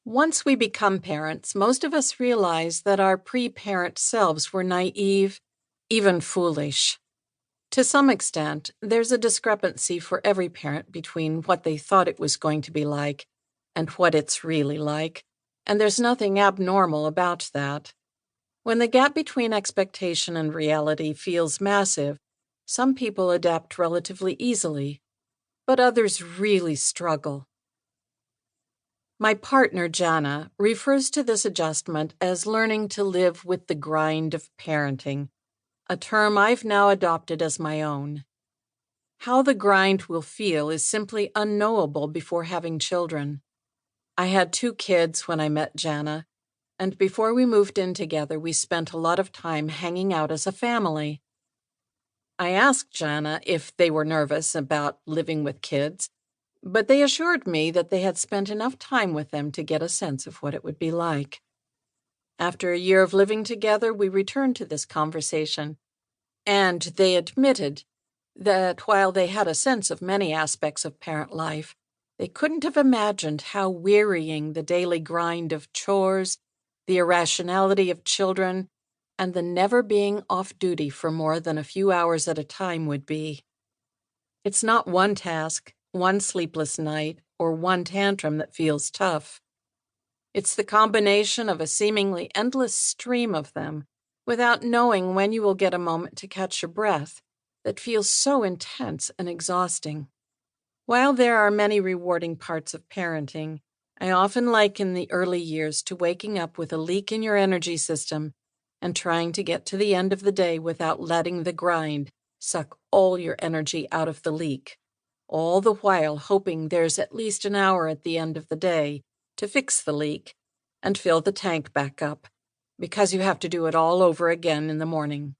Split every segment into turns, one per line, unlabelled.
Once we become parents, most of us realize that our pre-parent selves were naive, even foolish. To some extent, there's a discrepancy for every parent between what they thought it was going to be like and what it's really like, and there's nothing abnormal about that. When the gap between expectation and reality feels massive, some people adapt relatively easily, but others really struggle. My partner, Jana, refers to this adjustment as learning to live with the grind of parenting, a term I've now adopted as my own. How the grind will feel is simply unknowable before having children. I had 2 kids when I met Jana, and before we moved in together, we spent a lot of time hanging out as a family. I asked Jana if they were nervous about living with kids, but they assured me that they had spent enough time with them to get a sense of what it would be like. After a year of living together, we returned to this conversation, and they admitted that while they had a sense of many aspects of parent life, they couldn't have imagined how wearying the daily grind of chores, the irrationality of children, and the never being off duty for more than a few hours at a time would be. It's not one task, one sleepless night, or one tantrum that feels tough. It's the combination of a seemingly endless stream of them, without knowing when you will get a moment to catch your breath, that feels so intense and exhausting. While there are many rewarding parts of parenting, I often liken the early years to waking up with a leak in your energy system and trying to get to the end of the day without letting the grind suck all your energy out of the leak, all the while hoping there's at least an hour at the end of the day to fix the leak and fill the tank back up, because you have to do it all over again in the morning.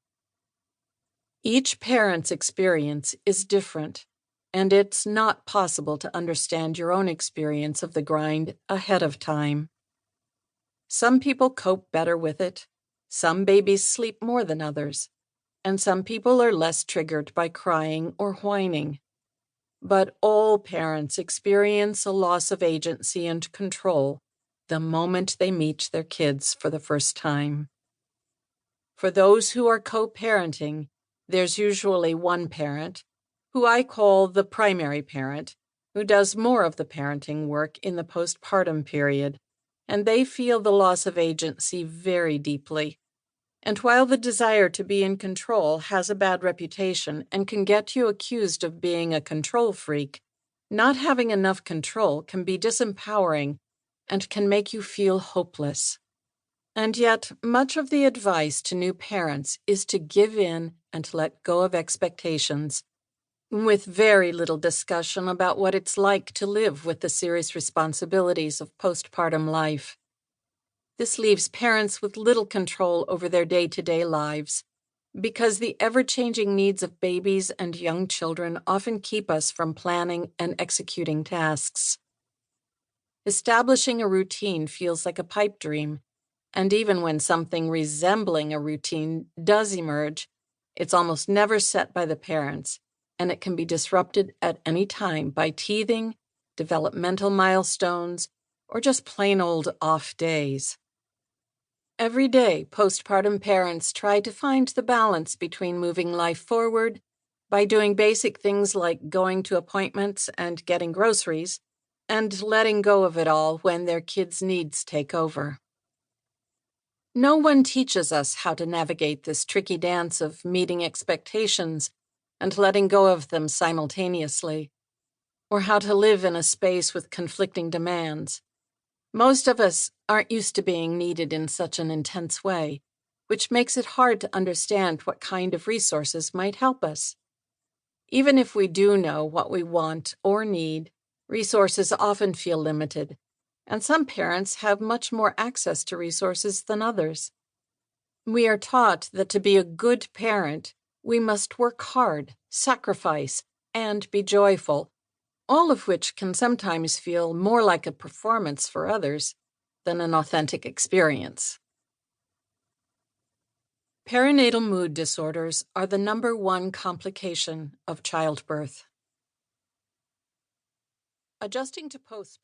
Each parent's experience is different, and it's not possible to understand your own experience of the grind ahead of time. Some people cope better with it, some babies sleep more than others, and some people are less triggered by crying or whining. But all parents experience a loss of agency and control the moment they meet their kids for the first time. For those who are co-parenting, there's usually one parent, who I call the primary parent, who does more of the parenting work in the postpartum period, and they feel the loss of agency very deeply. And while the desire to be in control has a bad reputation and can get you accused of being a control freak, not having enough control can be disempowering and can make you feel hopeless. And yet, much of the advice to new parents is to give in and let go of expectations, with very little discussion about what it's like to live with the serious responsibilities of postpartum life. This leaves parents with little control over their day-to-day lives, because the ever-changing needs of babies and young children often keep us from planning and executing tasks. Establishing a routine feels like a pipe dream, and even when something resembling a routine does emerge, it's almost never set by the parents, and it can be disrupted at any time by teething, developmental milestones, or just plain old off days. Every day, postpartum parents try to find the balance between moving life forward by doing basic things like going to appointments and getting groceries, and letting go of it all when their kids' needs take over. No one teaches us how to navigate this tricky dance of meeting expectations and letting go of them simultaneously, or how to live in a space with conflicting demands. Most of us aren't used to being needed in such an intense way, which makes it hard to understand what kind of resources might help us. Even if we do know what we want or need, resources often feel limited, and some parents have much more access to resources than others. We are taught that to be a good parent, we must work hard, sacrifice, and be joyful, all of which can sometimes feel more like a performance for others than an authentic experience. Perinatal mood disorders are the #1 complication of childbirth. Adjusting to postpartum